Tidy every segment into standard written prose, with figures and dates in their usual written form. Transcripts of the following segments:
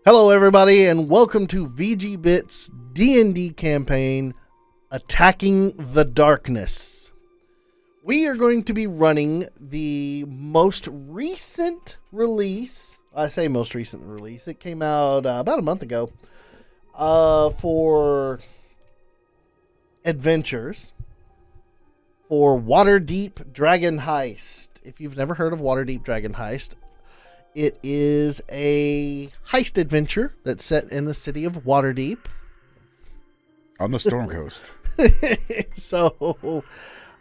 Hello everybody and welcome to VGBit's D&D campaign, Attacking the Darkness. We are going to be running the most recent release. I say most recent release. It came out about a month ago for adventures for Waterdeep Dragon Heist. If you've never heard of Waterdeep Dragon Heist, it is a heist adventure that's set in the city of Waterdeep. On the Storm Coast. So,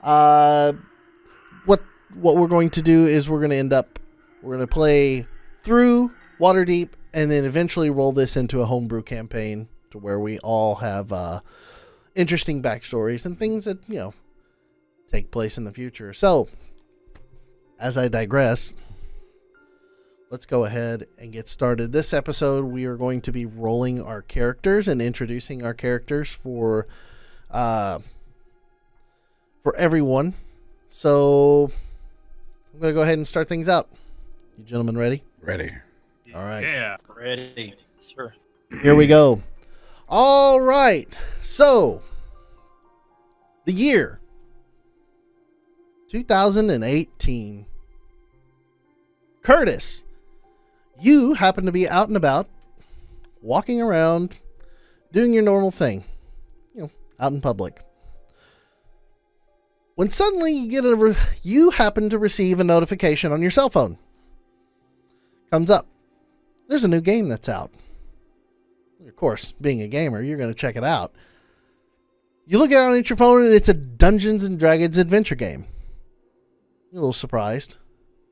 what we're going to do is we're going to play through Waterdeep and then eventually roll this into a homebrew campaign to where we all have interesting backstories and things that, take place in the future. So, as I digress, let's go ahead and get started. This episode, we are going to be rolling our characters and introducing our characters for everyone. So I'm going to go ahead and start things out. You gentlemen ready? Ready. All right. Yeah, ready, sir. Here we go. All right. So the year 2018. Curtis, you happen to be out and about, walking around, doing your normal thing, out in public. When suddenly you happen to receive a notification on your cell phone. Comes up. There's a new game that's out. Of course, being a gamer, you're going to check it out. You look down at your phone and it's a Dungeons and Dragons adventure game. You're a little surprised.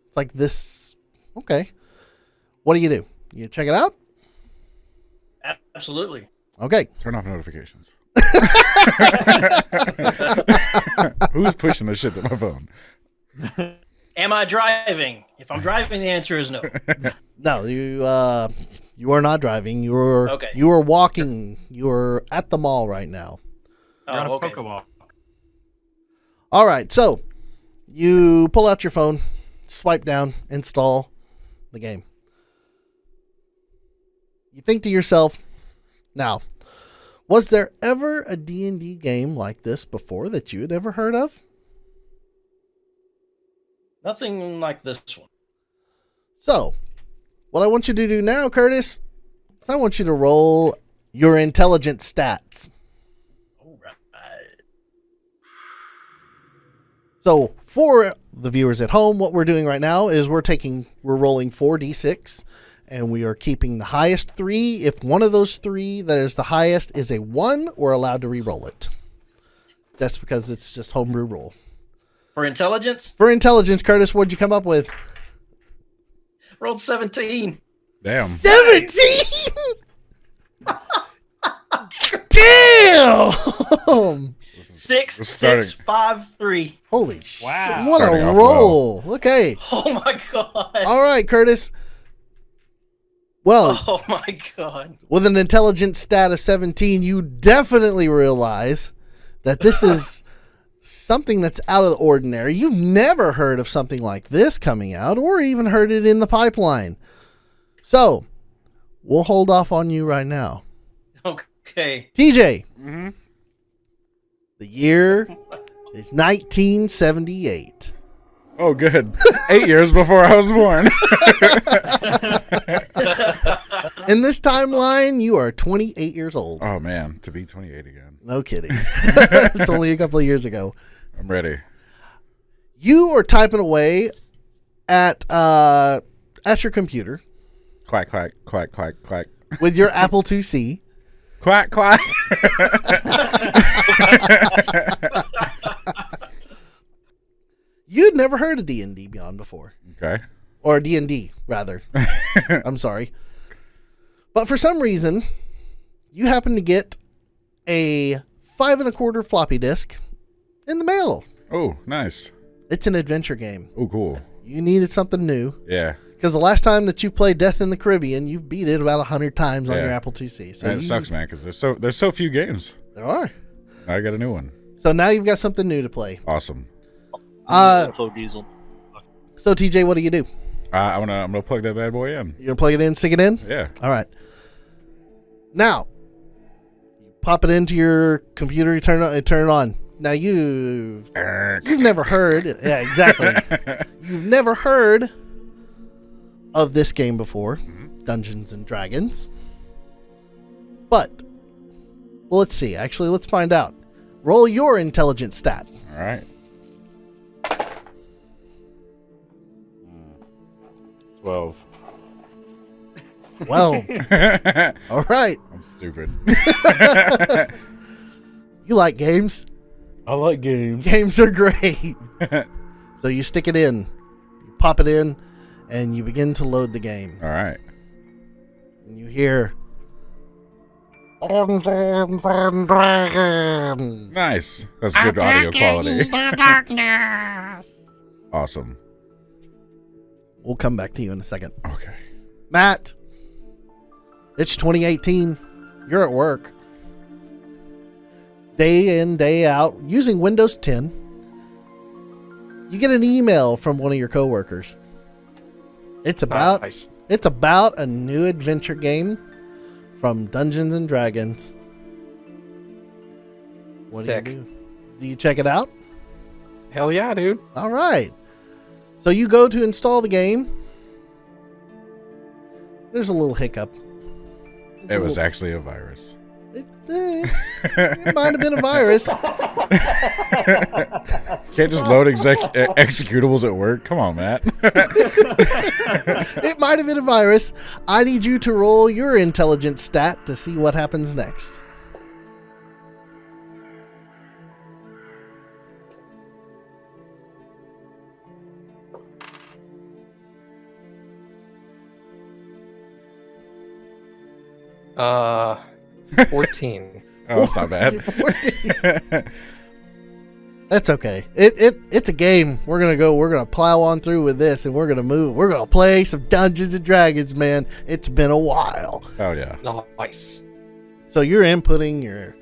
It's like this. Okay. What do? You check it out? Absolutely. Okay. Turn off notifications. Who's pushing this shit to my phone? Am I driving? If I'm driving, the answer is no. No, you are not driving. You are walking. You're at the mall right now. Oh, okay. Pokeball. All right. So you pull out your phone, swipe down, install the game. You think to yourself, now, was there ever a D&D game like this before that you had ever heard of? Nothing like this one. So, what I want you to do now, Curtis, is I want you to roll your intelligence stats. All right. So, for the viewers at home, what we're doing right now is we're rolling 4d6. And we are keeping the highest 3. If one of those 3 that is the highest is a 1, we're allowed to re-roll it. That's because it's just homebrew rule. For intelligence? For intelligence, Curtis, what'd you come up with? Rolled 17. Damn. 17! Damn! 6, 6, 5, 3. Holy shit. Wow. What Starting a off roll. Okay. Oh my god. All right, Curtis. Well, Oh my god. with an intelligence stat of 17, you definitely realize that this is something that's out of the ordinary. You've never heard of something like this coming out or even heard it in the pipeline. So, we'll hold off on you right now. Okay. TJ, Mm-hmm. the year is 1978. Oh, good. 8 years before I was born. In this timeline, you are 28 years old. Oh, man. To be 28 again. No kidding. It's only a couple of years ago. I'm ready. You are typing away at your computer Clack, clack, clack, clack, clack. with your Apple IIc. Clack, clack. You'd never heard of D&D Beyond before. Okay. Or D&D, rather. I'm sorry. But for some reason, you happen to get a 5 1/4 floppy disk in the mail. Oh, nice. It's an adventure game. Oh, cool. You needed something new. Yeah. Because the last time that you played Death in the Caribbean, you've beat it about 100 times on Yeah. your Apple IIc. So And it sucks, man, because there's so few games. There are. I got a new one. So now you've got something new to play. Awesome. Diesel. So TJ, what do you do? I'm gonna plug that bad boy in. You gonna plug it in, stick it in? Yeah. All right. Now, you pop it into your computer, you turn it on. Now you've never heard, yeah, exactly. You've never heard of this game before, Dungeons and Dragons. But, well, let's see. Actually, let's find out. Roll your intelligence stat. All right. 12. 12. All right. I'm stupid. You like games? I like games. Games are great. So you stick it in, you pop it in, and you begin to load the game. All right. And you hear Dungeons and Dragons. Nice. That's good audio quality. The darkness. Awesome. We'll come back to you in a second. Okay. Matt, it's 2018. You're at work. Day in, day out, using Windows 10. You get an email from one of your coworkers. It's about a new adventure game from Dungeons and Dragons. What do you do? Do you check it out? Hell yeah, dude. All right. So you go to install the game. There's a little hiccup. It was actually a virus. It might have been a virus. Can't just load executables at work. Come on, Matt. It might have been a virus. I need you to roll your intelligence stat to see what happens next. Uh, 14. Oh, that's not bad. That's okay. It's a game. We're gonna plow on through with this, and we're gonna move. We're gonna play some Dungeons and Dragons, man. It's been a while. Oh yeah. Nice. So you're inputting your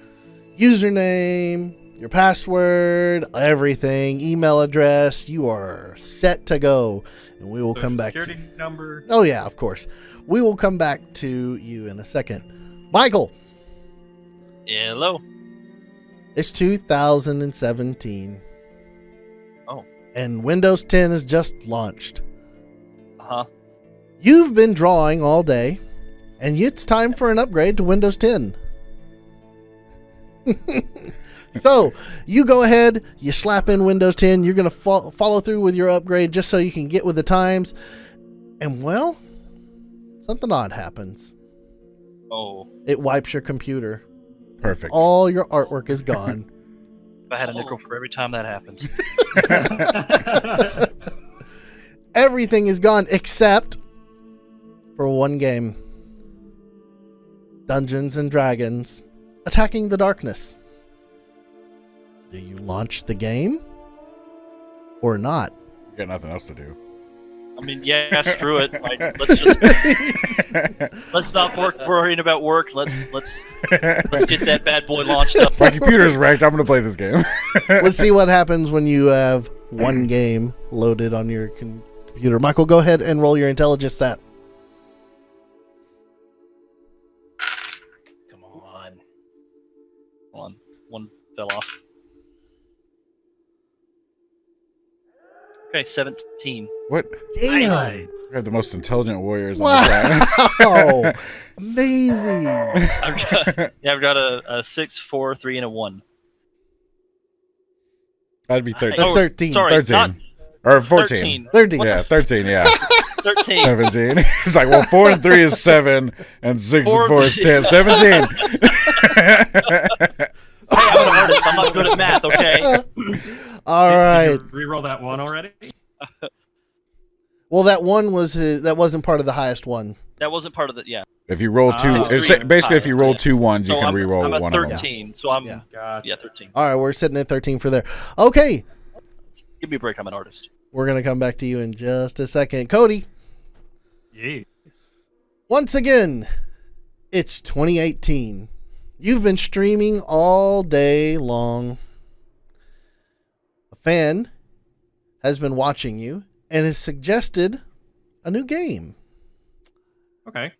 username, your password, everything, email address. You are set to go, and we will come back to security number. Oh yeah, of course. We will come back to you in a second. Michael, Hello. it's 2017. Oh. And Windows 10 has just launched. Uh-huh. You've been drawing all day, and it's time for an upgrade to Windows 10. So, you go ahead, you slap in Windows 10, you're going to follow through with your upgrade just so you can get with the times. And, well, something odd happens. Oh. It wipes your computer. Perfect. All your artwork is gone. If I had a nickel for every time that happens. Everything is gone except for one game. Dungeons and Dragons Attacking the Darkness. Do you launch the game or not? You got nothing else to do. I mean, yeah, screw it. Like, let's stop worrying about work. Let's get that bad boy launched up. My computer's wrecked. I'm gonna play this game. Let's see what happens when you have one game loaded on your computer. Michael, go ahead and roll your intelligence stat. Come on. Hold on. One fell off. Okay, 17. What? Damn! We have the most intelligent warriors on Wow! the planet. Amazing! I've got a 6, 4, 3, and a 1. That'd be 13. Oh, 13. Sorry, 13. not Or 14. 13. 13. Yeah, 13, yeah. 13. 17. It's like, well, 4 and 3 is 7, and 6 4 and 4 is 10. 17. Hey, I'm an artist. I'm not good at math, okay? All right. Did you re-roll that one already? Well, that one that wasn't part of the highest one. That wasn't part of the, yeah. If you roll two, Oh. basically if you roll Yes. 2 ones, you So can I'm re-roll at one of them. 13, so I'm, Yeah. Gotcha. 13. All right, we're sitting at 13 for there. Okay, Give me a break, I'm an artist. we're going to come back to you in just a second. Cody, Yes. once again, it's 2018. You've been streaming all day long. A fan has been watching you and has suggested a new game. Okay.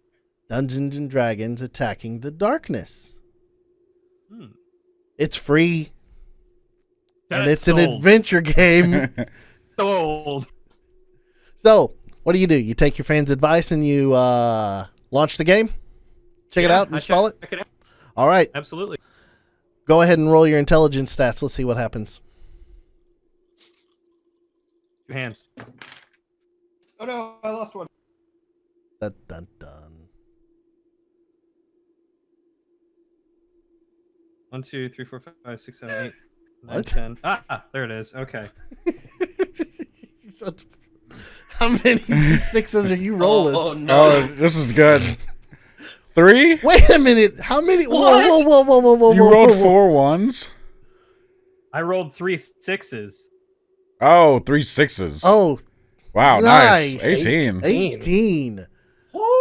Dungeons and Dragons Attacking the Darkness. Hmm. It's free. And That's it's an sold. adventure game. Sold. So, what do? You take your fans' advice and you launch the game? Check it Yeah, out, install it? Check it out. All right. Absolutely. Go ahead and roll your intelligence stats. Let's see what happens. 2 hands. Oh no, I lost one. Dun, dun, dun. 1, 2, 3, 4, 5, 6, 7, 8, 9, What? 10. There it is. Okay. How many D6s are you rolling? Oh no! Oh, this is good. 3? Wait a minute. How many? Whoa, What? whoa. You rolled 4 1s? I rolled 3 6s. Oh, 3 6s. Oh, wow, nice. nice. 18. 18.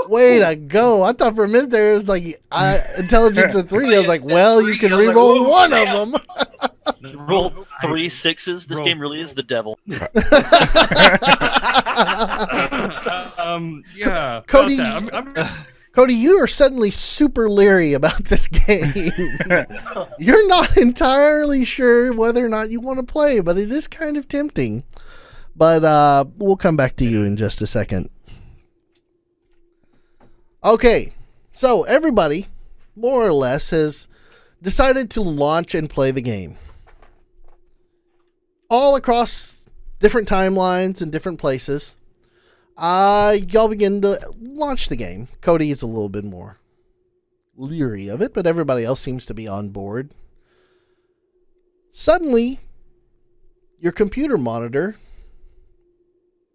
Way to go. I thought for a minute there it was like intelligence of 3. I was like, well, you can I was like, re-roll whoa, one damn. of them. Roll 3 6s. This rolled game really is the devil. Yeah. Cody- about that. I'm Cody, you are suddenly super leery about this game. You're not entirely sure whether or not you want to play, but it is kind of tempting. But we'll come back to you in just a second. Okay, so everybody, more or less, has decided to launch and play the game. All across different timelines and different places. Y'all begin to launch the game. Cody is a little bit more leery of it, but everybody else seems to be on board. Suddenly, your computer monitor,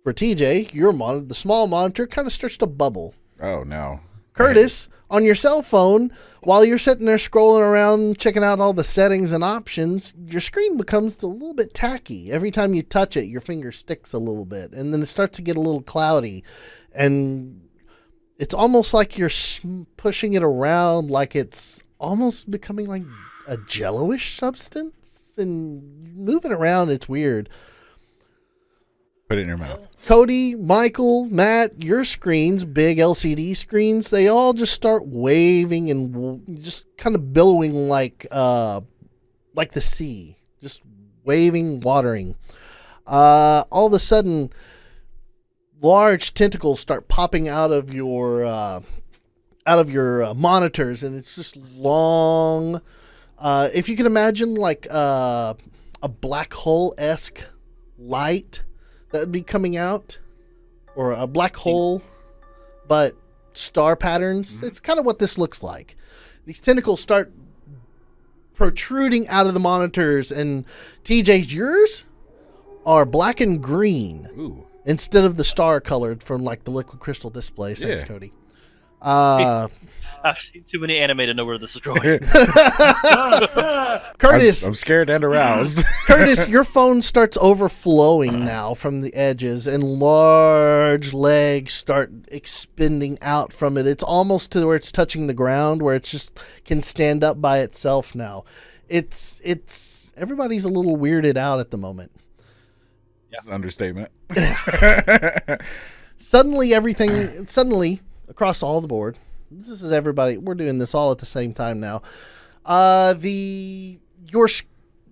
for TJ, your monitor, the small monitor, kind of starts to bubble. Oh, no. Curtis, on your cell phone, while you're sitting there scrolling around, checking out all the settings and options, your screen becomes a little bit tacky. Every time you touch it, your finger sticks a little bit, and then it starts to get a little cloudy. And it's almost like you're pushing it around like it's almost becoming like a jello-ish substance. And moving around, it's weird. Put it in your mouth. Cody, Michael, Matt, your screens, big LCD screens, they all just start waving and just kind of billowing like the sea, just waving, watering. All of a sudden, large tentacles start popping out of your monitors, and it's just long. If you can imagine like a black hole-esque light that would be coming out, or a black hole, but star patterns. Mm-hmm. It's kind of what this looks like. These tentacles start protruding out of the monitors, and TJ's, yours are black and green. Ooh. Instead of the star colored from like the liquid crystal display. Thanks, Yeah. Cody. I've seen too many anime to know where this is going. Curtis, I'm scared and aroused. Curtis, your phone starts overflowing now from the edges, and large legs start expanding out from it. It's almost to where it's touching the ground, where it just can stand up by itself now. It's everybody's a little weirded out at the moment. That's an understatement. Suddenly, across all the board, this is everybody. We're doing this all at the same time now.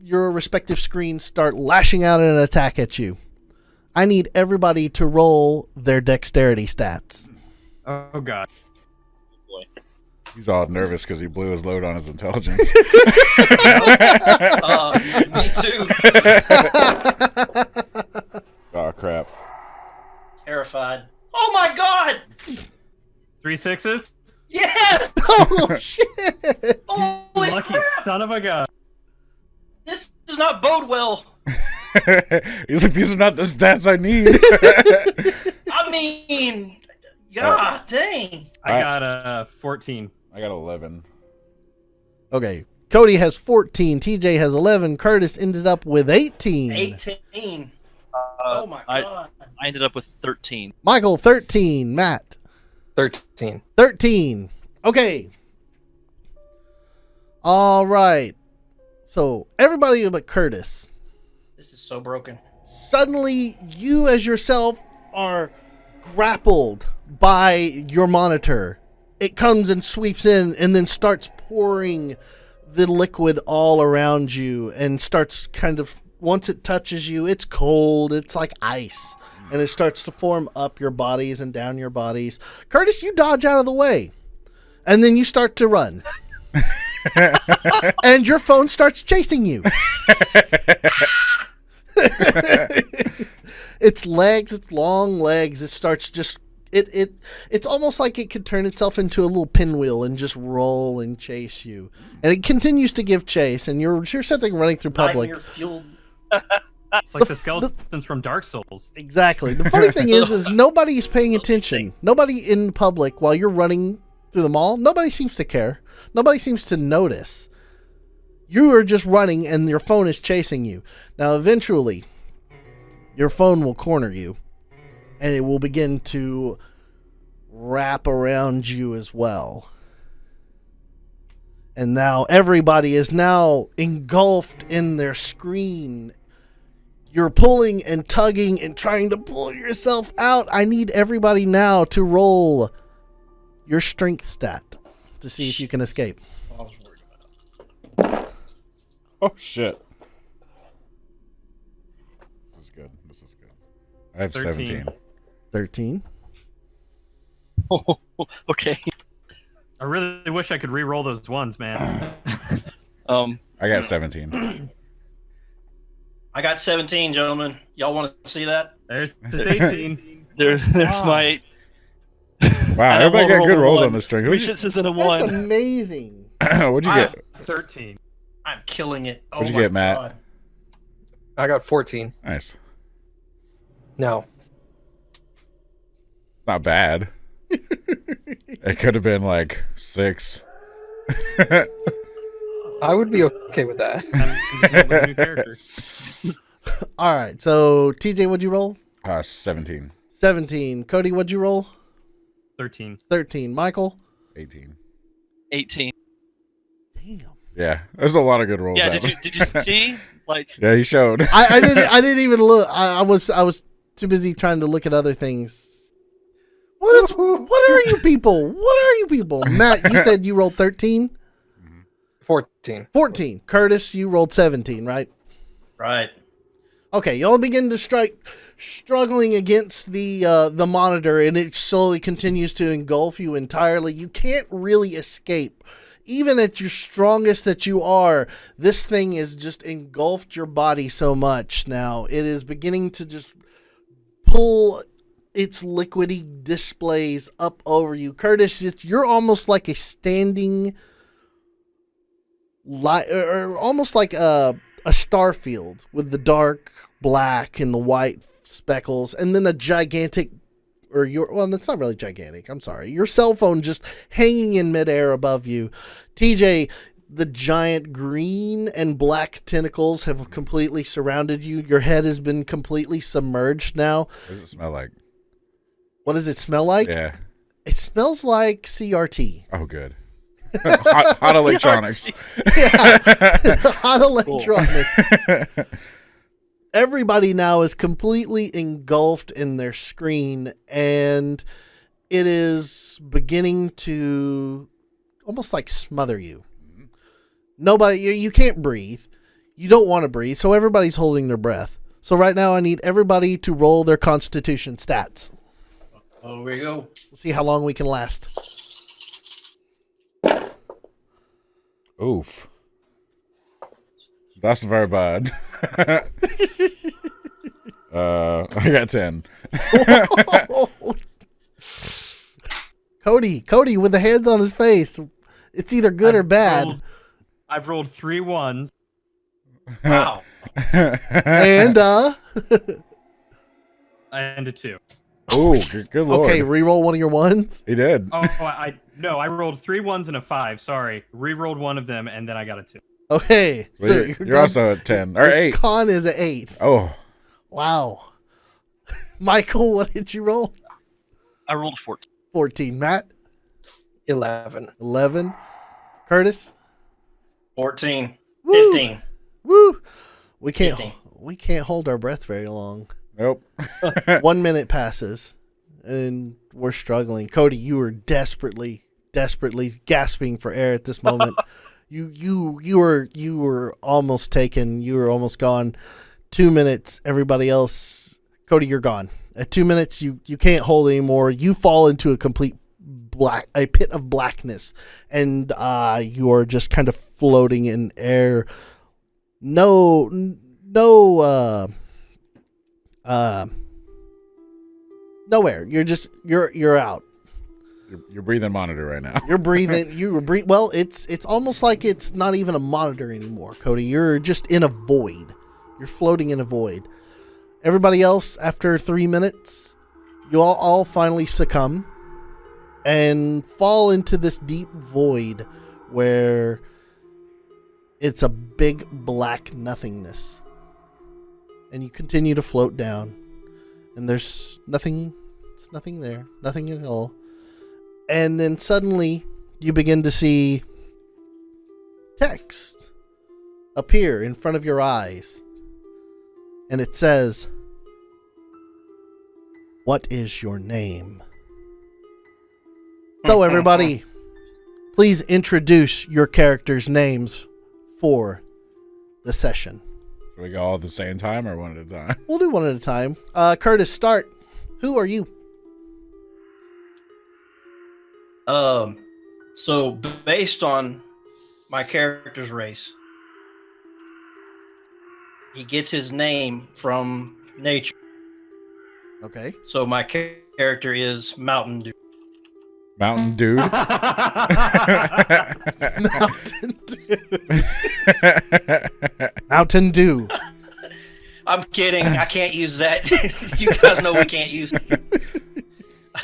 Your respective screens start lashing out in an attack at you. I need everybody to roll their dexterity stats. Oh god. Boy. He's all nervous because he blew his load on his intelligence. Me too. Oh, crap. Terrified. Oh my god! 3 6s? Yes! Oh shit! Holy Lucky crap! son of a gun. This does not bode well. He's like, these are not the stats I need. I mean, god dang. I got 14. I got 11. Okay, Cody has 14. TJ has 11. Curtis ended up with 18. 18. Oh my god. I ended up with 13. Michael 13. Matt 13. 13. Okay. All right. So everybody but Curtis. This is so broken. Suddenly, you as yourself are grappled by your monitor, it comes and sweeps in and then starts pouring the liquid all around you and starts kind of, once it touches you, it's cold. It's like ice. And it starts to form up your bodies and down your bodies. Curtis, you dodge out of the way. And then you start to run. And your phone starts chasing you. Its legs, its long legs, it starts just... It's almost like it could turn itself into a little pinwheel and just roll and chase you. And it continues to give chase, and you're something running through public. It's like the skeletons from Dark Souls. Exactly. The funny thing is nobody's paying attention. Nobody in public while you're running through the mall, nobody seems to care. Nobody seems to notice. You are just running and your phone is chasing you. Now, eventually, your phone will corner you and it will begin to wrap around you as well. And now everybody is now engulfed in their screen. You're pulling and tugging and trying to pull yourself out. I need everybody now to roll your strength stat to see if you can escape. Oh, shit. This is good. I have 13. 17. 13. Oh, okay. I really wish I could re-roll those ones, man. I got 17. I got 17, gentlemen. Y'all want to see that? There's 18. There's my. Wow, everybody got good rolls on this string. Three sixes and a That's one. amazing. What'd you get? 13. I'm killing it. Oh What'd you my get, Matt? God. I got 14. Nice. No. Not bad. It could have been like 6. I would be okay with that. I'm a new character. All right. So, TJ, what'd you roll? 17. 17. Cody, what'd you roll? 13. 13. Michael? 18. 18. Damn. Yeah, there's a lot of good rolls. Yeah, happening. did you see? Like, Yeah, he showed. I didn't even look. I was too busy trying to look at other things. What are you people? What are you people? Matt, you said you rolled 13? 14. 14. Curtis, you rolled 17, right? Right. Okay, y'all begin to struggling against the monitor, and it slowly continues to engulf you entirely. You can't really escape. Even at your strongest that you are, this thing has just engulfed your body so much now. It is beginning to just pull its liquidy displays up over you. Curtis, you're almost like a standing light, or almost like a star field with the dark black and the white speckles, and then a gigantic, it's not really gigantic, I'm sorry, your cell phone just hanging in midair above you. TJ, the giant green and black tentacles have completely surrounded you. Your head has been completely submerged now. What does it smell like? What does it smell like? Yeah. It smells like CRT. Oh, good. hot electronics. Yeah. Hot electronics. Everybody now is completely engulfed in their screen, and it is beginning to almost like smother you. Nobody, you can't breathe. You don't want to breathe, so everybody's holding their breath. So right now I need everybody to roll their constitution stats. Oh, here we go. Let's see how long we can last. Oof. That's very bad. I got 10. Cody with the hands on his face. It's either good or bad. I've rolled 3 ones. Wow. And And a 2. Oh, good lord. okay, re-roll one of your ones. He did. Oh, I rolled 3 ones and a 5. Sorry, re-rolled one of them and then I got a 2. Okay, So you're also at 10 or 8. Con is an 8. Oh, Wow. Michael, what did you roll? I rolled a 14. 14. Matt? 11. 11. Curtis? 14. Woo! 15. Woo! We can't 15. we can't hold our breath very long. nope. 1 minute passes and we're struggling. Cody, you are desperately desperately gasping for air at this moment. You were almost taken. You were almost gone. 2 minutes. Everybody else, Cody, you're gone. At 2 minutes, you can't hold anymore. You fall into a complete a pit of blackness, and you are just kind of floating in air. No air. You're out. You're breathing monitor right now. You're breathing. Well, it's almost like it's not even a monitor anymore, Cody. You're just in a void. You're floating in a void. Everybody else, after 3 minutes, you all finally succumb and fall into this deep void where it's a big black nothingness. And you continue to float down, and there's nothing. It's nothing there. Nothing at all. And then suddenly you begin to see text appear in front of your eyes. And it says, "What is your name?" So everybody, please introduce your characters' names for the session. Should we go all at the same time or one at a time? We'll do one at a time. Curtis, start. Who are you? So based on my character's race, he gets his name from nature. Okay. So my character is Mountain Dew. Mountain Dew. Mountain Dew. Mountain Dew. I'm kidding. I can't use that. You guys know we can't use it.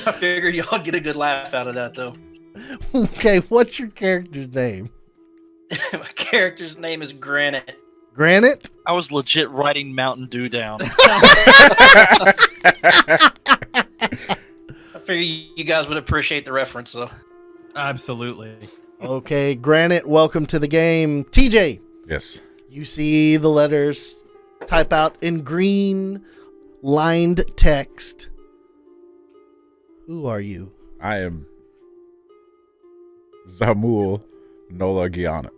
I figured y'all get a good laugh out of that, though. Okay, what's your character's name? My character's name is Granite. Granite? I was legit writing Mountain Dew down. I figured you guys would appreciate the reference, though. Absolutely. Okay, Granite, welcome to the game. TJ, Yes. you see the letters type out in green lined text. Who are you? I am Zamul Nola Giago.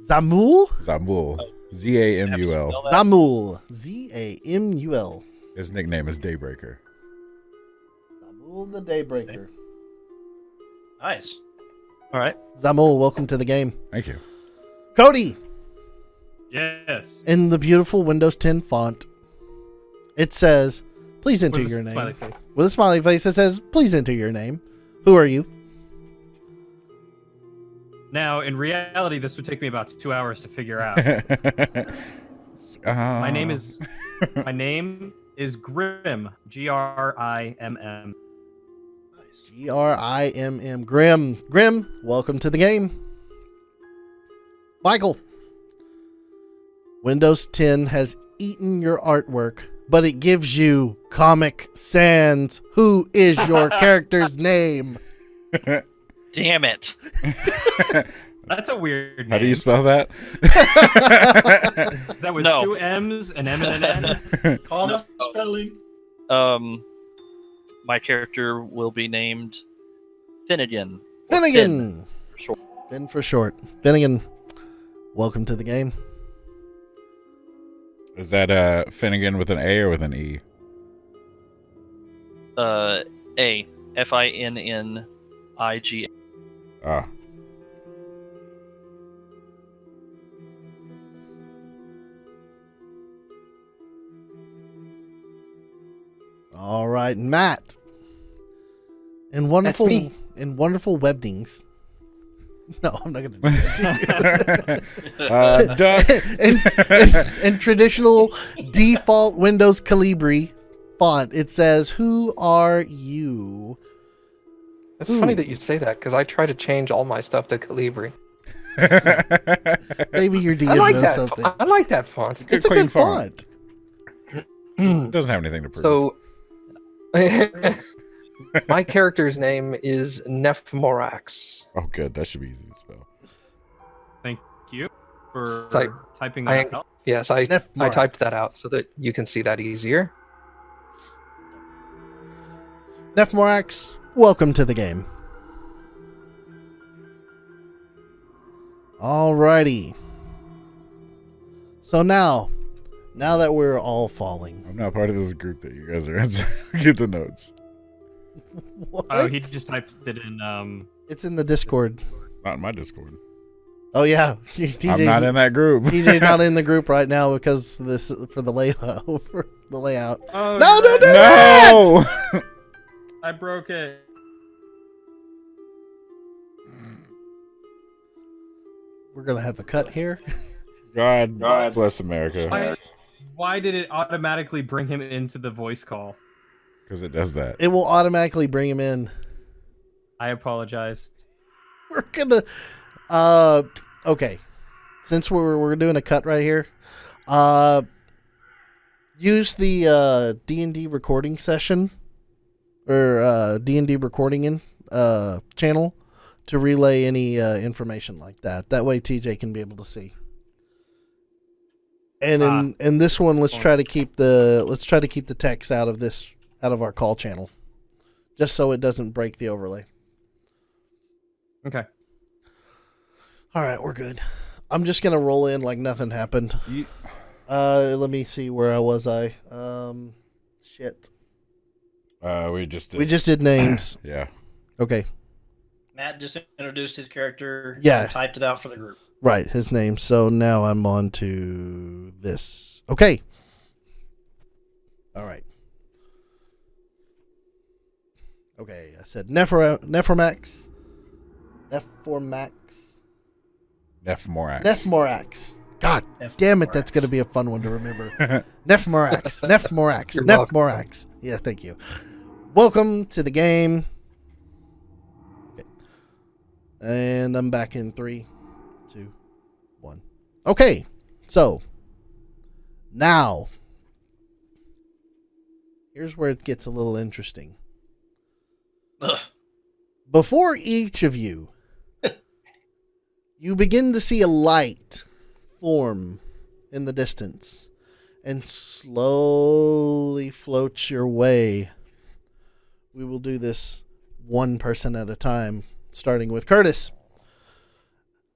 Zamul? Zamul. Zamul. Zamul. Zamul. His nickname is Daybreaker. Zamul the Daybreaker. Nice. All right. Zamul, welcome to the game. Thank you. Cody, Yes. in the beautiful Windows 10 font, it says, please enter With a your name. smiley face. With a smiley face that says, please enter your name. Who are you? Now, in reality, this would take me about 2 hours to figure out. My name is Grimm. Grimm. Grimm. Grimm. Grimm, welcome to the game. Michael, Windows 10 has eaten your artwork, but it gives you Comic Sans. Who is your character's name? Damn it. That's a weird name. How do you spell that? Is that with No. 2 M's, an M, and an N? Common spelling. My character will be named Finnegan. Finnegan. for short. Finn for short. Finnegan, welcome to the game. Is that Finnegan with an A or with an E? A. Finnig. Ah. All right, Matt. In wonderful me. Webdings. No, I'm not going to do that to Duh. in traditional default Windows Calibri font, it says, "Who are you?" It's funny that you say that because I try to change all my stuff to Calibri. Maybe your DM I like knows that. something. I like that font. It's a clean good font. Doesn't have anything to prove. So, my character's name is Nephmorax. Oh, good. That should be easy to spell. Thank you for Type- typing I- that out. Yes, I Nephmorax. typed that out so that you can see that easier. Nephmorax, welcome to the game. Alrighty. So now that we're all falling. I'm not part of this group that you guys are in, so get the notes. What? Oh, he just typed it in. It's in the Discord. Not in my Discord. Oh yeah, I'm not in that group. TJ's not in the group right now because this for the layout. For the layout. Oh, No, don't do No! I broke it. We're gonna have a cut here. God bless America. Why did it automatically bring him into the voice call? Because it does that. It will automatically bring him in. I apologize. We're gonna okay. Since we're doing a cut right here, use the D&D recording session or D&D recording in channel to relay any information like that. That way TJ can be able to see. And in this one, let's try to keep the text out of our call channel, just so it doesn't break the overlay. Okay. All right, we're good. I'm just gonna roll in like nothing happened. Let me see, where was I? Shit. We just did names. Yeah. Okay. Matt just introduced his character. Yeah. And typed it out for the group. Right, his name. So now I'm on to this. Okay. All right. Okay, I said Nephromax. Nephmorax. God damn it, that's going to be a fun one to remember. Nephmorax. You're welcome. Nephmorax. Yeah, thank you. Welcome to the game. Okay. And I'm back in 3, 2, 1. Okay, so now here's where it gets a little interesting. Ugh. Before each of you, you begin to see a light form in the distance and slowly float your way. We will do this one person at a time, starting with Curtis.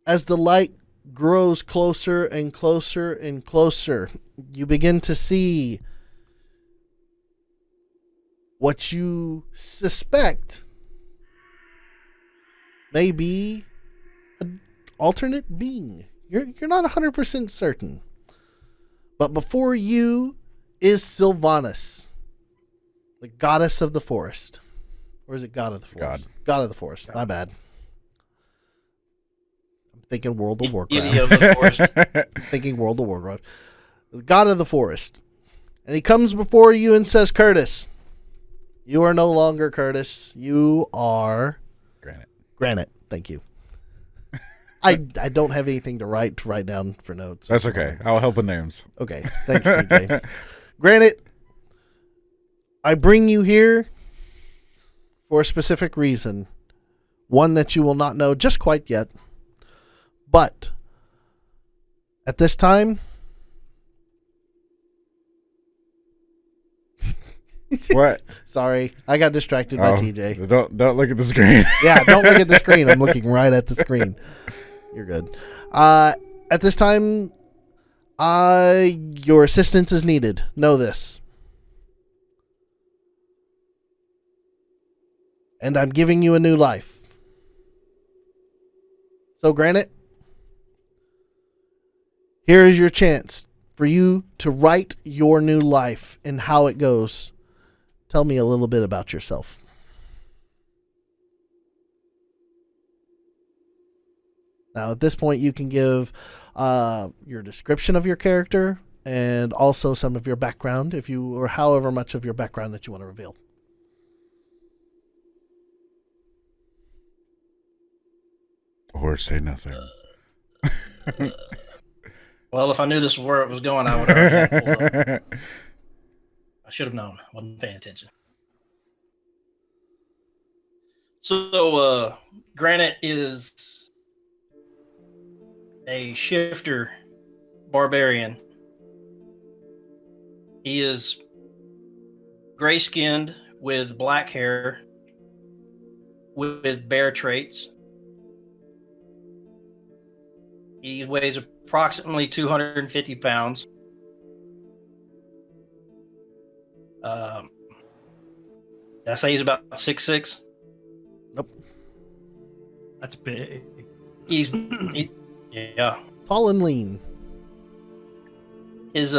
As the light grows closer and closer and closer, you begin to see what you suspect may be an alternate being. You're not 100% certain. But before you is Sylvanas, the goddess of the forest. Or is it god of the forest? God of the forest. My bad. I'm thinking World of Warcraft. Deity of the forest. Thinking World of Warcraft. The god of the forest. And he comes before you and says, Curtis, you are no longer Curtis. You are Granite. Thank you. I don't have anything to write down for notes. That's okay. I'll help with names. Okay. Thanks, TJ. Granite, I bring you here for a specific reason. One that you will not know just quite yet. But at this time, What? sorry, I got distracted by TJ. Don't look at the screen. Yeah, don't look at the screen. I'm looking right at the screen. You're good. At this time, your assistance is needed. Know this. And I'm giving you a new life. So, Granite, here is your chance for you to write your new life and how it goes. Tell me a little bit about yourself. Now, at this point, you can give your description of your character and also some of your background, or however much of your background that you want to reveal. Or say nothing. Well, if I knew this was where it was going, I would have already pulled up. I should have known. Wasn't paying attention. So, Granite is a shifter barbarian. He is gray-skinned with black hair, with bear traits. He weighs approximately 250 pounds. Did I say he's about 6'6"? That's big. Yeah. Tall and lean. His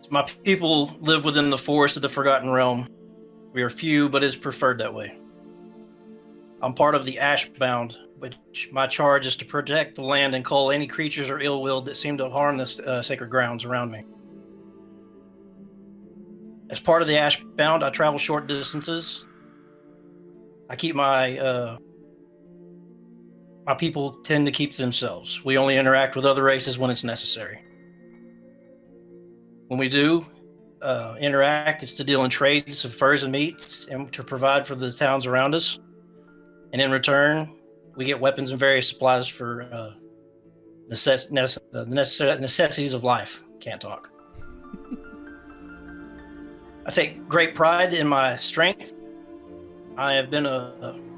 my people live within the forest of the Forgotten Realm. We are few, but it's preferred that way. I'm part of the Ashbound, which my charge is to protect the land and cull any creatures or ill-willed that seem to harm the sacred grounds around me. As part of the Ashbound, I travel short distances. I keep my people tend to keep to themselves. We only interact with other races when it's necessary. When we do interact, it's to deal in trades of furs and meats and to provide for the towns around us. And in return, we get weapons and various supplies for necessities of life. Can't talk. I take great pride in my strength. I have been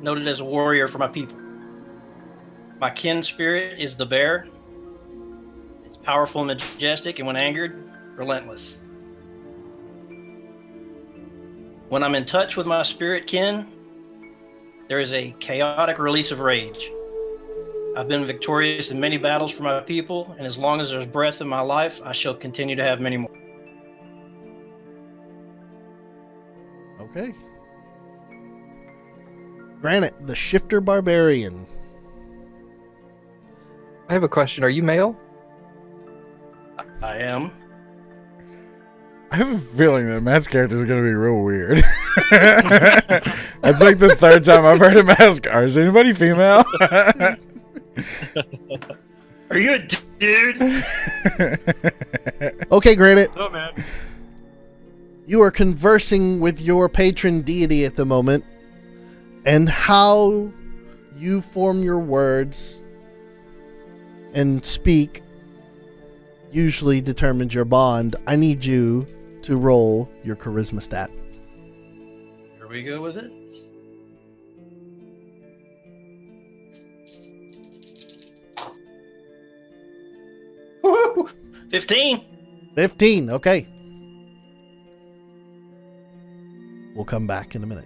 noted as a warrior for my people. My kin spirit is the bear. It's powerful and majestic, and when angered, relentless. When I'm in touch with my spirit kin, there is a chaotic release of rage. I've been victorious in many battles for my people, and as long as there's breath in my life, I shall continue to have many more. Okay. Granite, the Shifter Barbarian. I have a question. Are you male? I am. I have a feeling that Matt's character is going to be real weird. That's like the third time I've heard him ask, is anybody female? Are you a dude? Okay, Granite. Oh man. You are conversing with your patron deity at the moment, and how you form your words and speak usually determines your bond. I need you to roll your charisma stat. Here we go with it. Woo! 15. 15, okay. We'll come back in a minute.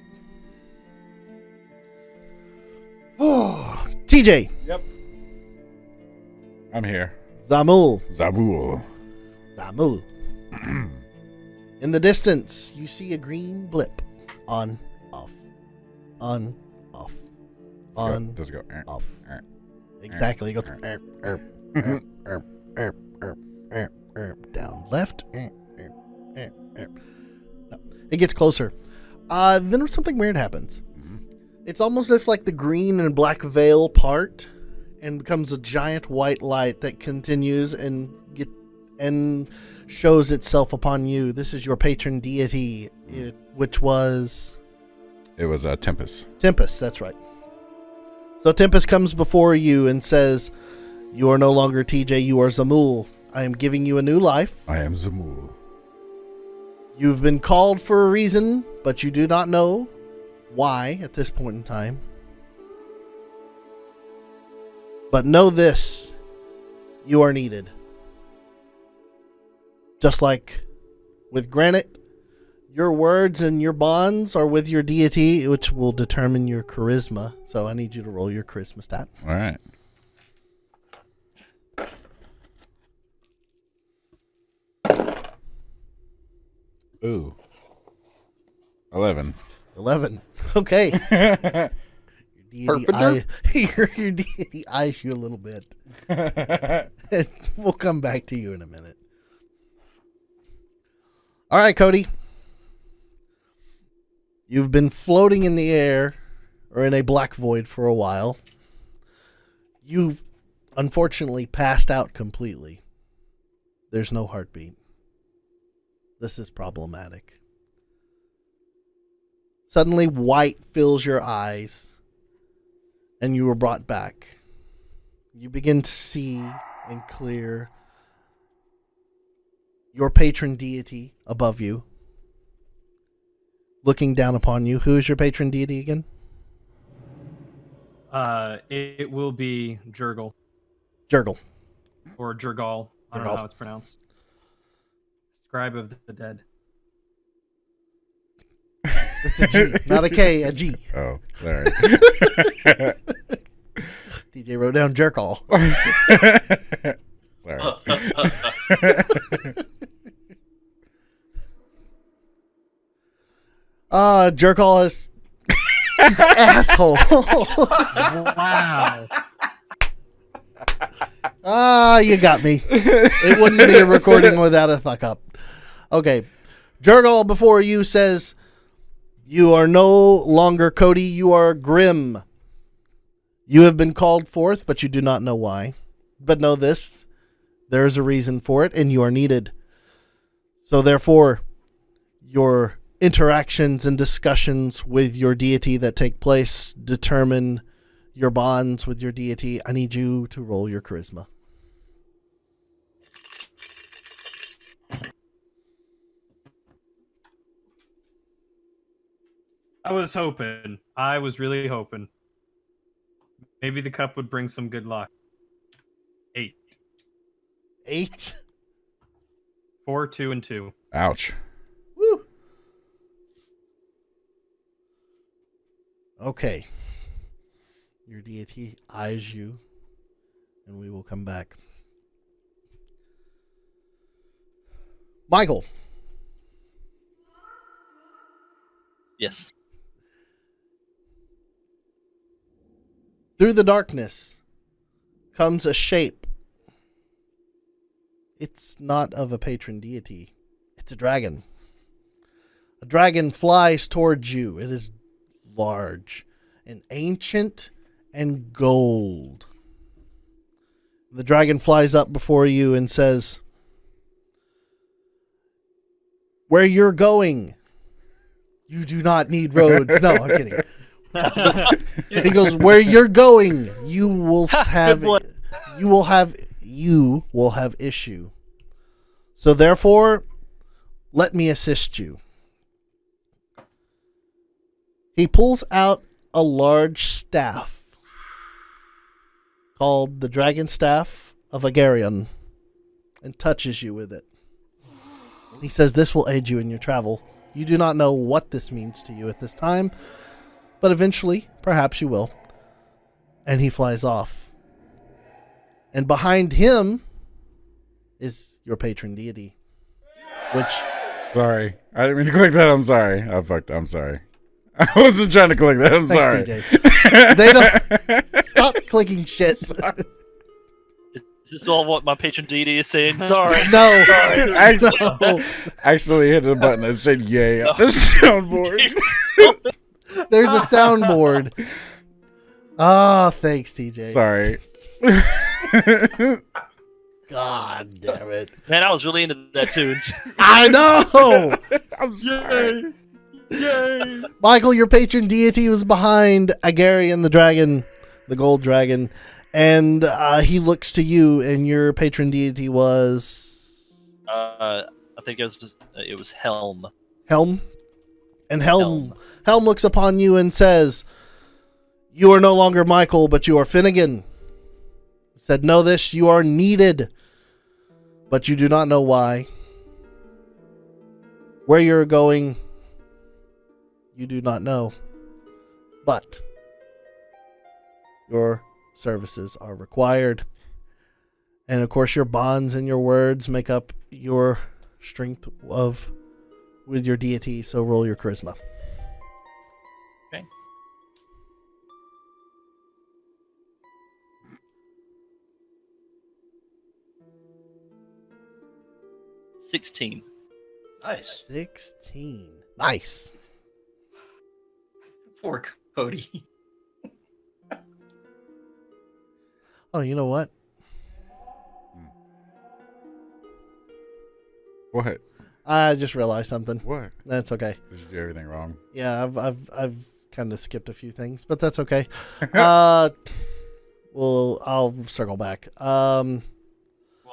Oh, TJ. Yep. I'm here. Zamul. Zabul. Zamul. In the distance, you see a green blip. On, off. On, off. On, Does it go? off. Exactly. It goes down left. No, it gets closer. Then something weird happens. It's almost as if like the green and black veil part and becomes a giant white light that continues and shows itself upon you. This is your patron deity, which was... It was Tempest. Tempest, that's right. So Tempest comes before you and says, "You are no longer TJ, you are Zamul. I am giving you a new life. I am Zamul. You've been called for a reason, but you do not know why at this point in time. But know this, you are needed. Just like with Granite, your words and your bonds are with your deity, which will determine your charisma. So I need you to roll your charisma stat. All right. Ooh. 11. 11. Okay. Your deity eyes you a little bit. We'll come back to you in a minute. All right, Cody. You've been floating in the air or in a black void for a while. You've unfortunately passed out completely. There's no heartbeat. This is problematic. Suddenly, white fills your eyes, and you are brought back. You begin to see and clear your patron deity above you. looking down upon you. Who is your patron deity again? It will be Jurgle Jurgle. or Jurgal. I don't know Jurgal. how it's pronounced. Scribe of the dead. It's a G, not a K, a G. Oh, sorry. DJ wrote down Jerkall. Sorry. Jerkall is asshole. Wow. You got me. It wouldn't be a recording without a fuck up. Okay. Jurgal before you says, you are no longer Cody, you are Grim. You have been called forth, but you do not know why. But know this, there is a reason for it, and you are needed. So therefore, your interactions and discussions with your deity that take place determine your bonds with your deity. I need you to roll your charisma. I was hoping. I was really hoping. Maybe the cup would bring some good luck. 8. 8. 4, 2, and 2. Ouch. Woo. Okay. Your deity eyes you, and we will come back. Michael. Yes. Through the darkness comes a shape. It's not of a patron deity. It's a dragon. A dragon flies towards you. It is large and ancient and gold. The dragon flies up before you and says, where you're going, you do not need roads. No, I'm kidding. He goes, where you're going, you will have issue. So therefore, let me assist you. He pulls out a large staff called the Dragon Staff of Agarion and touches you with it. He says this will aid you in your travel. You do not know what this means to you at this time, but eventually, perhaps you will. And he flies off. And behind him is your patron deity, which... Sorry. I didn't mean to click that. I'm sorry. I fucked. I'm sorry. I wasn't trying to click that. I'm sorry. TJ. They don't... Stop clicking shit. Is this all what my patron deity is saying? Sorry. No. Sorry. No. Accidentally hit the button that said yay on the soundboard. There's a soundboard. Oh, thanks, TJ. Sorry. God damn it. Man, I was really into that tune. I know. I'm sorry. Yay! Michael, your patron deity was behind Agarion the dragon, the gold dragon, and he looks to you, and your patron deity was I think it was Helm. Helm. And Helm looks upon you and says, you are no longer Michael, but you are Finnegan. He said, know this, you are needed, but you do not know why. Where you're going, you do not know, but your services are required. And of course, your bonds and your words make up your strength with your deity. So roll your charisma. Okay. $16. Nice. 16. Nice. Poor Cody. Oh, you know what? What? I just realized something. What? That's okay. Did you do everything wrong? Yeah, I've kind of skipped a few things, but that's okay. Well, I'll circle back. We'll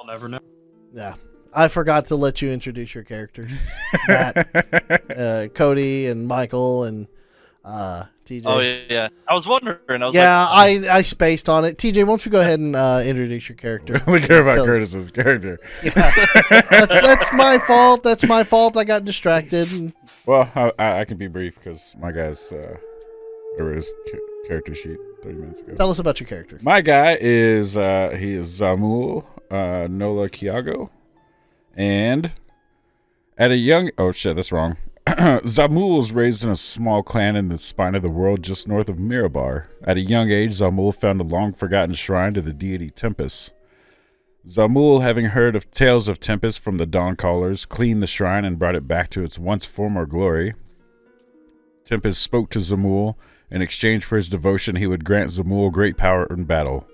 never know. Yeah. I forgot to let you introduce your characters. Matt, Cody, and Michael, and TJ. Oh yeah, I was wondering. I was I spaced on it. TJ, won't you go ahead and introduce your character? I only care about Curtis's character. Yeah. That's my fault. That's my fault. I got distracted. Well, I can be brief because my guy's over his character sheet 30 minutes ago. Tell us about your character. My guy is he is Zamul Nola Kiago, and at a young that's wrong. Zamul was raised in a small clan in the spine of the world just north of Mirabar. At a young age, Zamul found a long-forgotten shrine to the deity Tempest. Zamul, having heard of tales of Tempest from the Dawn Callers, cleaned the shrine and brought it back to its once former glory. Tempest spoke to Zamul. In exchange for his devotion, he would grant Zamul great power in battle.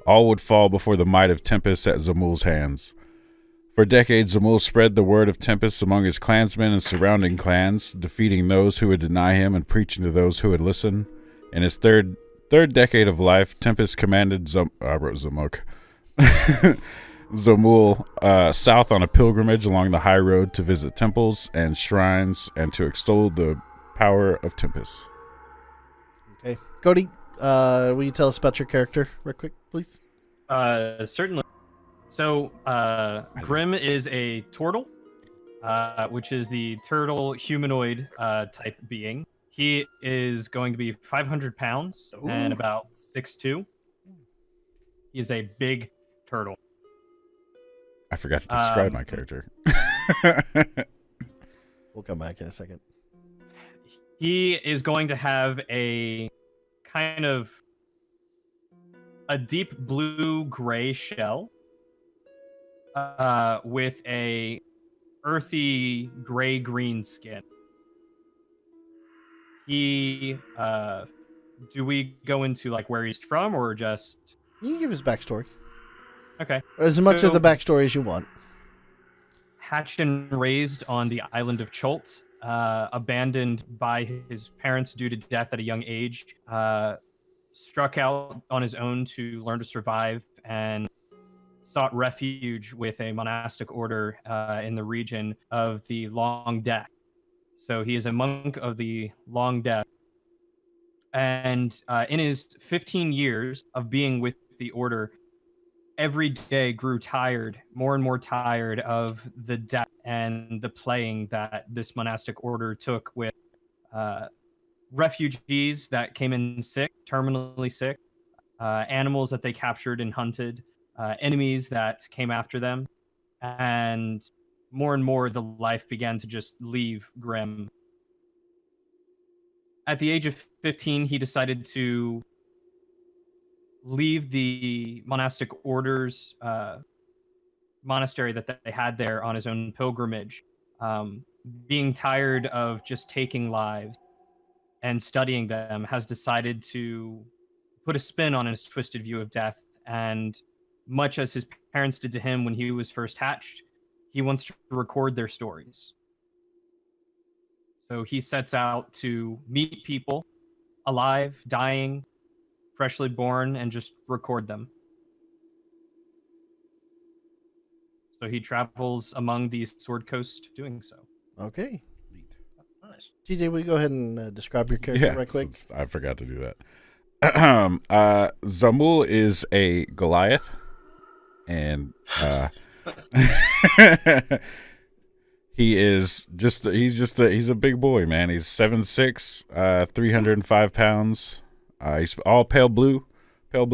All would fall before the might of Tempest at Zamul's hands. For decades, Zamul spread the word of Tempest among his clansmen and surrounding clans, defeating those who would deny him and preaching to those who would listen. In his third decade of life, Tempest commanded Zamuk. Zamul south on a pilgrimage along the high road to visit temples and shrines and to extol the power of Tempest. Okay. Cody, will you tell us about your character real quick, please? Certainly. So, Grim is a turtle, which is the turtle humanoid type being. He is going to be 500 pounds and about 6'2". He is a big turtle. I forgot to describe my character. We'll come back in a second. He is going to have a kind of a deep blue-gray shell with a earthy gray-green skin. He, do we go into like where he's from or just... You can give his backstory. Okay. As much of the backstory as you want. Hatched and raised on the island of Cholt, abandoned by his parents due to death at a young age, struck out on his own to learn to survive and sought refuge with a monastic order in the region of the Long Death. So he is a monk of the Long Death. And in his 15 years of being with the order, every day grew tired, more and more tired of the death and the playing that this monastic order took with refugees that came in sick, terminally sick, animals that they captured and hunted, enemies that came after them, and more the life began to just leave Grim. At the age of 15, he decided to leave the monastic order's monastery that they had there on his own pilgrimage, being tired of just taking lives and studying them, has decided to put a spin on his twisted view of death. And much as his parents did to him when he was first hatched, he wants to record their stories. So he sets out to meet people alive, dying, freshly born, and just record them. So he travels among the Sword Coast doing so. Okay. Nice. TJ, will you go ahead and describe your character right quick? I forgot to do that. Zamul is a Goliath, and he's a big boy, man. He's 7'6", 305 pounds. He's all pale blue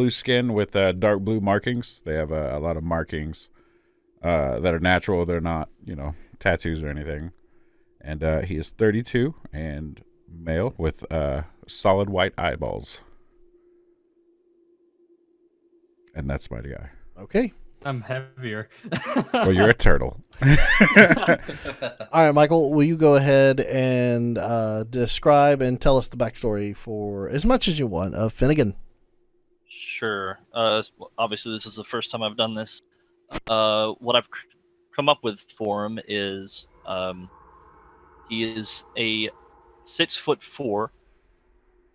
skin with dark blue markings. They have a lot of markings that are natural. They're not, tattoos or anything. And he is 32 and male with solid white eyeballs. And that's my guy. Okay. I'm heavier. Well, you're a turtle. All right, Michael, will you go ahead and describe and tell us the backstory for as much as you want of Finnegan? Sure. Obviously, this is the first time I've done this. What I've come up with for him is he is a 6'4".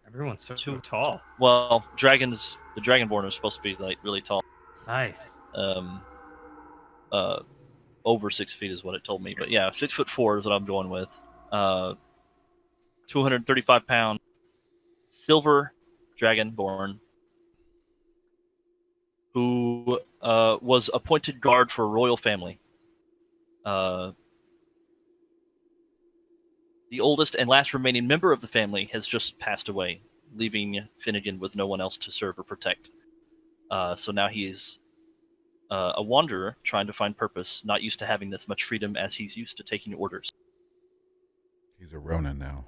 Everyone's so tall. Well, the Dragonborn are supposed to be like really tall. Nice. over 6 feet is what it told me. But yeah, 6'4" is what I'm going with. 235-pound silver dragonborn who was appointed guard for a royal family. The oldest and last remaining member of the family has just passed away, leaving Finnegan with no one else to serve or protect. So now he's a wanderer trying to find purpose, not used to having this much freedom as he's used to taking orders. He's a Ronin now.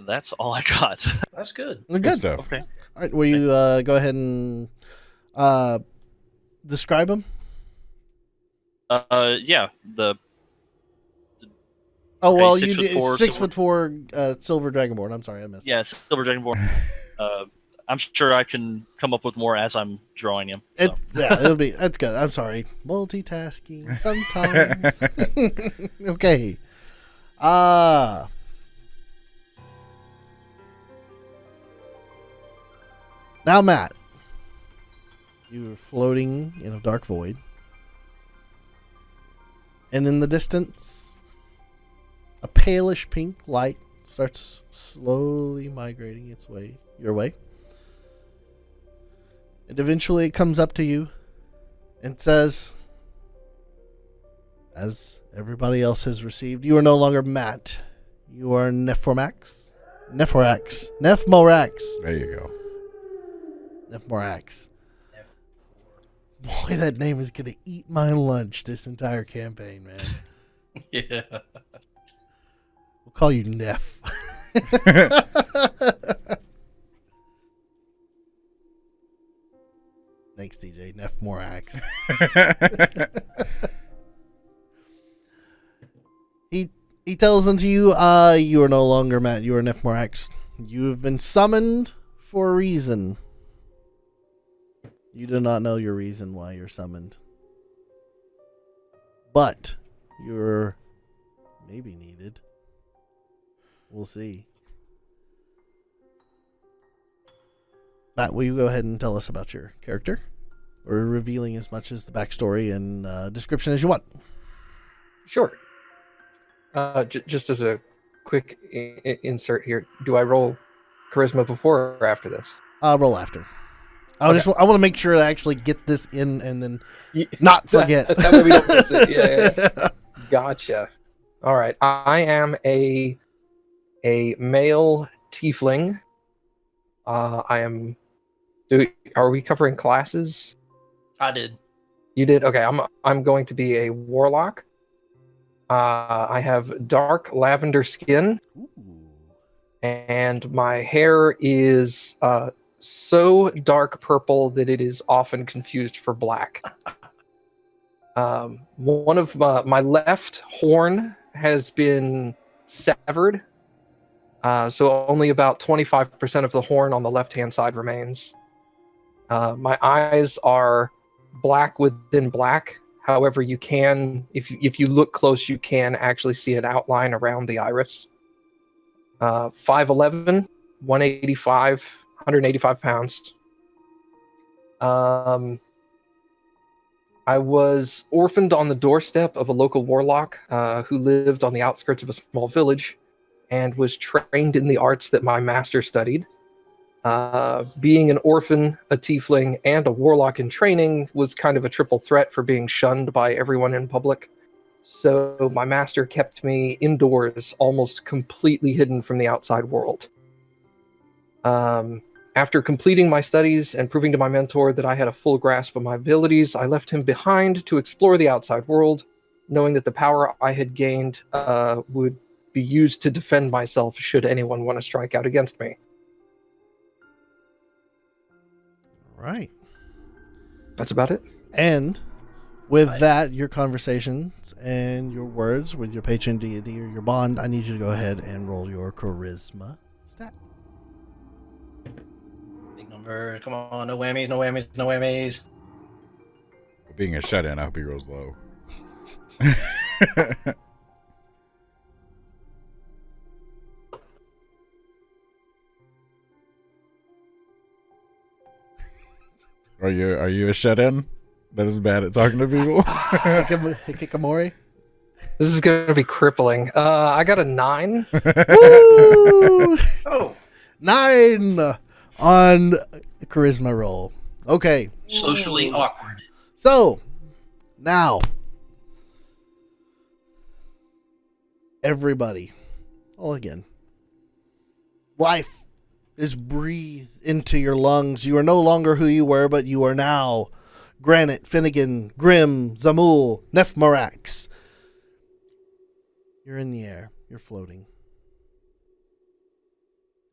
That's all I got. That's good. Good. stuff. Okay. All right, will you go ahead and describe him? Yeah, the Oh well, Okay, you 6'4", did silver- 6'4" silver dragonborn. I'm sorry, I missed. yeah silver dragonborn. I'm sure I can come up with more as I'm drawing him. So. That's good. I'm sorry, multitasking sometimes. Okay. Now, Matt, you are floating in a dark void, and in the distance, a palish pink light starts slowly migrating your way. And eventually it comes up to you and says, as everybody else has received, you are no longer Matt. You are Nephmorax. There you go. Nephmorax. Boy, that name is going to eat my lunch this entire campaign, man. Yeah. We'll call you Neph. Thanks, DJ. Nephmorax. He tells unto you, you are no longer Matt. You are Nephmorax. You have been summoned for a reason. You do not know your reason why you're summoned. But you're maybe needed. We'll see. Matt, will you go ahead and tell us about your character? Or revealing as much as the backstory and description as you want? Sure. Just as a quick insert here, do I roll charisma before or after this? Roll after. I want to make sure to actually get this in and then not forget. That way we don't miss it. Yeah. Gotcha. All right. I am a male tiefling. Are we covering classes? I did. You did? Okay. I'm going to be a warlock. I have dark lavender skin. Ooh. And my hair is so dark purple that it is often confused for black. One of my left horn has been severed, so only about 25% of the horn on the left-hand side remains. My eyes are black within black. However, you can, if you look close, you can actually see an outline around the iris. 5'11", 185 pounds. I was orphaned on the doorstep of a local warlock who lived on the outskirts of a small village and was trained in the arts that my master studied. Being an orphan, a tiefling, and a warlock in training was kind of a triple threat for being shunned by everyone in public. So my master kept me indoors, almost completely hidden from the outside world. After completing my studies and proving to my mentor that I had a full grasp of my abilities, I left him behind to explore the outside world, knowing that the power I had gained would be used to defend myself should anyone want to strike out against me. Right. That's about it. And with that, your conversations and your words with your patron deity or your bond, I need you to go ahead and roll your charisma stat. Big number. Come on. No whammies, no whammies, no whammies. Being a shut-in, I hope he rolls low. Are you a shut-in that is bad at talking to people? Hikikomori. This is going to be crippling. I got a 9. Woo! Oh, 9 on charisma roll. Okay. socially awkward. So, now, everybody, all again. Life is breathed into your lungs. You are no longer who you were, but you are now Granite, Finnegan, Grim, Zamul, Nephmarax. You're in the air. You're floating.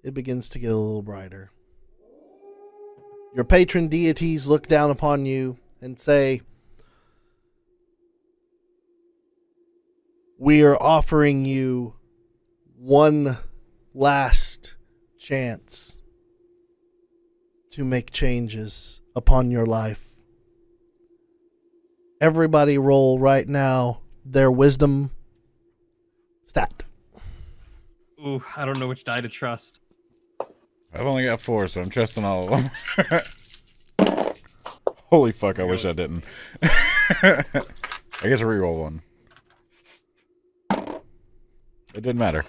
It begins to get a little brighter. Your patron deities look down upon you and say, we are offering you one last chance to make changes upon your life. Everybody roll right now their wisdom stat. Ooh, I don't know which die to trust. I've only got 4, so I'm trusting all of them. Holy fuck, I wish I didn't. I get to reroll one. It didn't matter.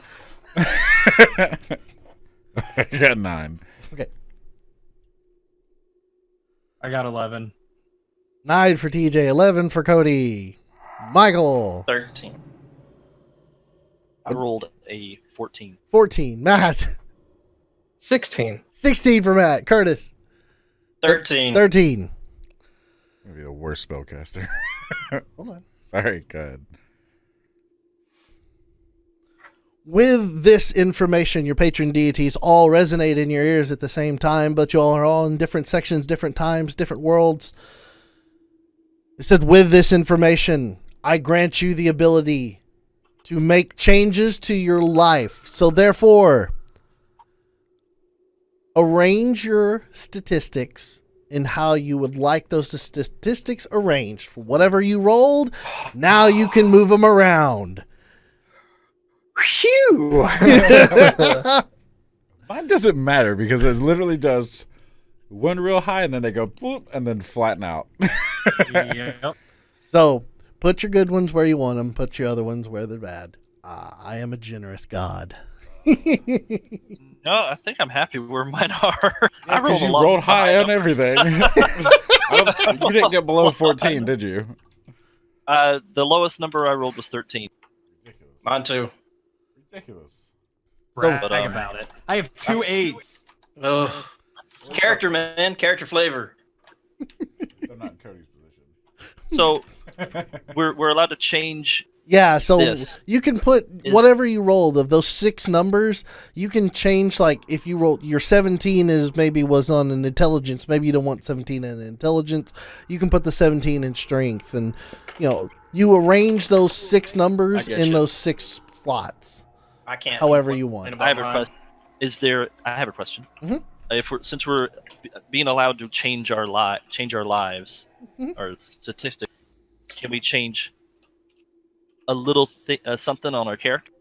I got 9. Okay. I got 11. 9 for TJ, 11 for Cody. Michael. 13. I rolled a 14. 14. Matt. 16. 16 for Matt. Curtis. 13. 13. I'm gonna be the worst spellcaster. Hold on. Sorry, go ahead. With this information, your patron deities all resonate in your ears at the same time, but you all are all in different sections, different times, different worlds. It said, with this information, I grant you the ability to make changes to your life. So therefore, arrange your statistics in how you would like those statistics arranged. For whatever you rolled, now you can move them around. Phew! Mine doesn't matter because it literally does one real high and then they go boop and then flatten out. Yep. So put your good ones where you want them. Put your other ones where they're bad. I am a generous god. No, I think I'm happy where mine are. I Because rolled a you lot rolled high on numbers. everything. You didn't get below 14, did you? The lowest number I rolled was 13. Mine too. Ridiculous. Brag But, about it. I have 2 8s. Ugh. Character, man. Character flavor. I'm not in Cody's position. So we're allowed to change. Yeah, so This you can put is- whatever you rolled of those 6 numbers. You can change, like if you rolled your 17 was on an intelligence. Maybe you don't want 17 in intelligence. You can put the 17 in strength, and you arrange those 6 numbers I get in you. those 6 slots. I can't. However complain you want. about I have a mine. question. I have a question. Mhm. Since we're being allowed to change our lives, Mhm. or statistics, can we change a little something on our character?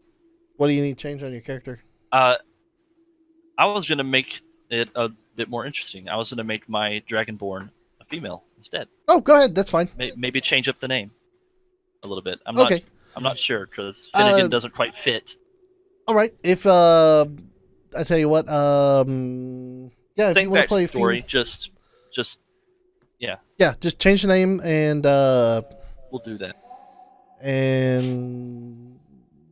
What do you need to change on your character? I was gonna make it a bit more interesting. I was gonna make my Dragonborn a female instead. Oh, go ahead. That's fine. Maybe change up the name a little bit. I'm Okay. not sure because Finnegan Uh, doesn't quite fit. All right. If I tell you what, yeah, if Same you want to play a story, just yeah, just change the name and we'll do that.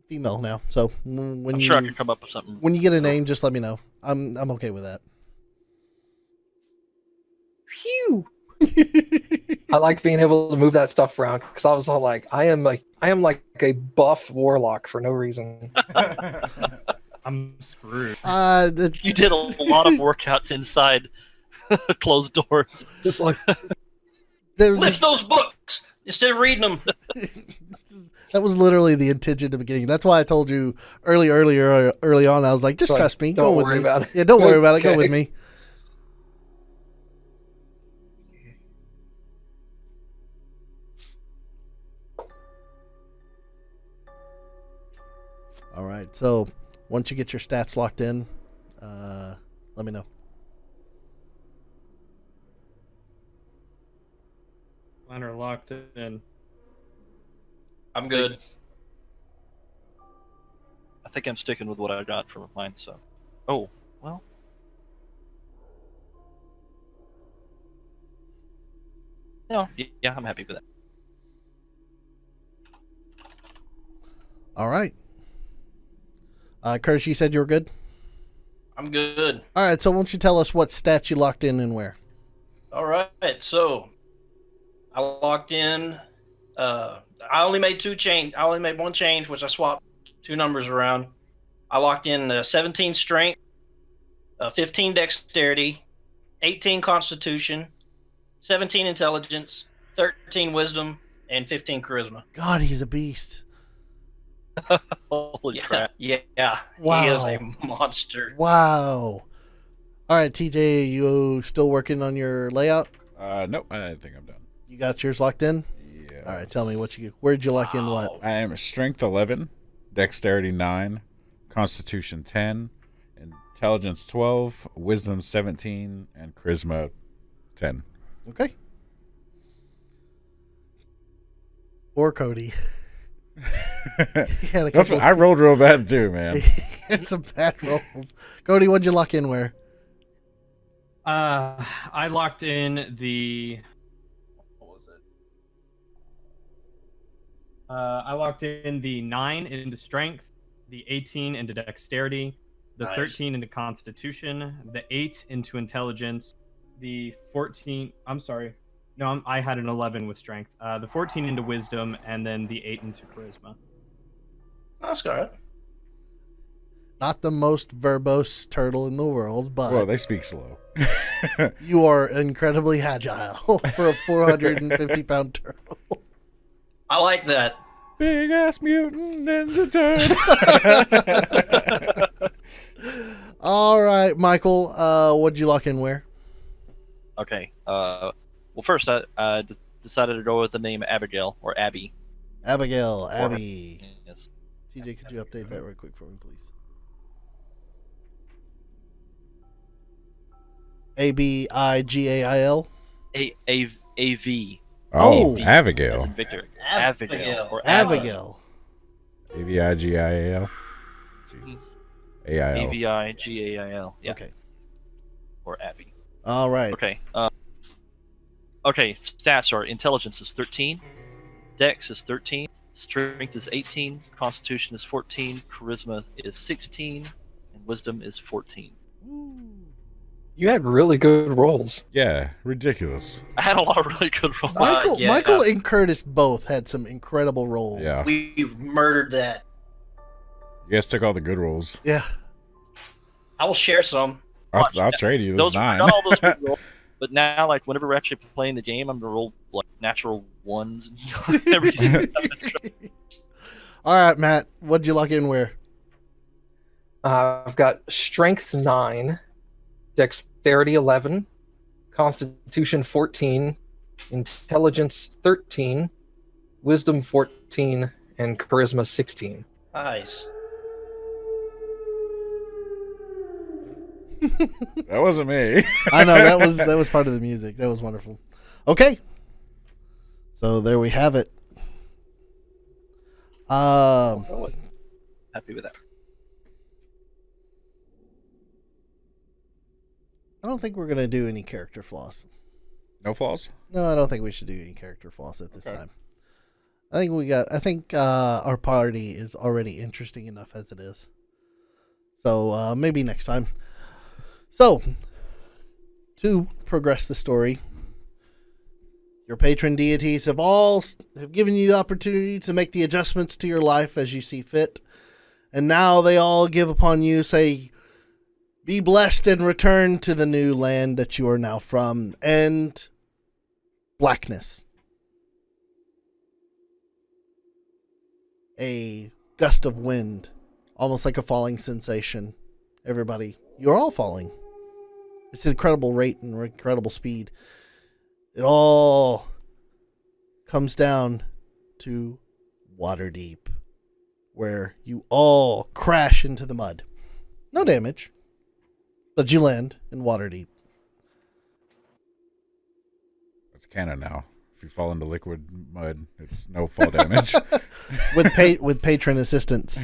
female now. So when I'm you sure I can come up with something. when you get a name, just let me know. I'm okay with that. Phew! I like being able to move that stuff around because I was all like, I am like a buff warlock for no reason. I'm screwed. You did a lot of workouts inside closed doors. Just like Lift those books instead of reading them. That was literally the intention at the beginning. That's why I told you early on. I was like, just Like, trust me. Go don't with worry me. about it. Yeah, don't worry about it. Go Okay. with me. All right. So once you get your stats locked in, let me know. Mine are locked in. I'm good. I think I'm sticking with what I got from mine. So, oh well. No, yeah, I'm happy with that. All right. Curtis, you said you were good? I'm good. All right, so why don't you tell us what stats you locked in and where? All right. So I locked in. I only made one change, which I swapped two numbers around. I locked in 17 strength, 15 dexterity, 18 constitution, 17 intelligence, 13 wisdom, and 15 charisma. God, he's a beast. Holy Yeah, crap! yeah. Wow. He is a monster. Wow. All right, TJ, you still working on your layout? Nope, I think I'm done. You got yours locked in? Yeah. All right, tell me where'd you lock in what? I am strength 11, dexterity 9, constitution 10, intelligence 12, wisdom 17, and charisma 10. Okay. Or Cody. He had a couple. I rolled real bad too, man. He had some bad rolls. Cody, what'd you lock in where? I locked in the. What was it? I locked in the 9 into strength, the 18 into dexterity, the Nice. 13 into constitution, the 8 into intelligence, the 14. I'm sorry. No, I had an 11 with strength. The 14 into wisdom, and then the 8 into charisma. That's good. Not the most verbose turtle in the world, but Well, they speak slow. you are incredibly agile for a 450-pound turtle. I like that. Big ass mutant ninja turd. All right, Michael, what'd you lock in where? Okay. Well, first I decided to go with the name Abigail or Abby. Abigail, Abby. Yes. TJ, could you update that real quick for me, please? Abigail. A-V. Oh. Abigail. As in Victor. Abigail. Abigail. Or Abigail. Avigial. Jesus. A-I-L. A-V-I-G-A-I-L. Yeah. Okay. Or Abby. All right. Okay. Okay. Stats are intelligence is 13, dex is 13, strength is 18, constitution is 14, charisma is 16, and wisdom is 14. You had really good rolls. Yeah, ridiculous. I had a lot of really good rolls. Yeah. Michael and Curtis both had some incredible rolls. Yeah. We murdered that. You guys took all the good rolls. Yeah. I will share some. I'll trade you. Those I 9. got all those good rolls, but now, like, whenever we're actually playing the game, I'm gonna roll like natural ones every single time. All right, Matt, what'd you lock in where? I've got strength 9, dexterity 11, constitution 14, intelligence 13, wisdom 14, and charisma 16. Nice. That wasn't me. I know that was part of the music. That was wonderful. Okay. So there we have it. Happy with that. I don't think we're gonna do any character flaws. No flaws? No, I don't think we should do any character flaws at this Okay. time. I think our party is already interesting enough as it is. So maybe next time. So to progress the story, your patron deities have given you the opportunity to make the adjustments to your life as you see fit, and now they all give upon you, say, be blessed and return to the new land that you are now from, and blackness. A gust of wind, almost like a falling sensation. Everybody, you're all falling. It's an incredible rate and incredible speed. It all comes down to Waterdeep, where you all crash into the mud. No damage, but you land in Waterdeep. It's canon now. If you fall into liquid mud, it's no fall damage. with patron assistance.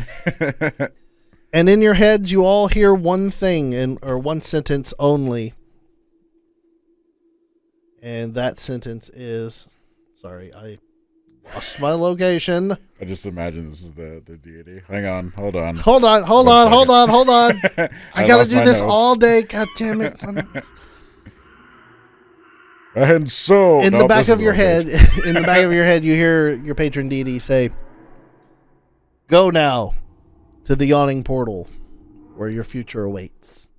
And in your heads, you all hear one thing or one sentence only. And that sentence is, sorry, I lost my location. I just imagine this is the deity. Hang on, hold on. Hold on. I gotta do this all day. God damn it. And so in the back of your head, you hear your patron deity say, "Go now to the yawning portal where your future awaits."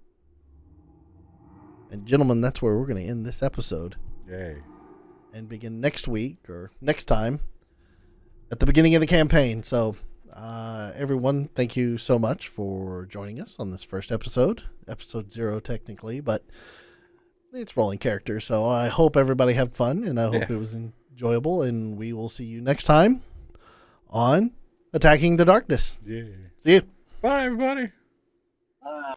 And gentlemen, that's where we're going to end this episode. Yay. And begin next week or next time at the beginning of the campaign. So, everyone, thank you so much for joining us on this first episode 0 technically, but it's rolling characters. So I hope everybody had fun, and I hope it was enjoyable, and we will see you next time on Attacking the Darkness. Yeah. See you. Bye, everybody. Bye.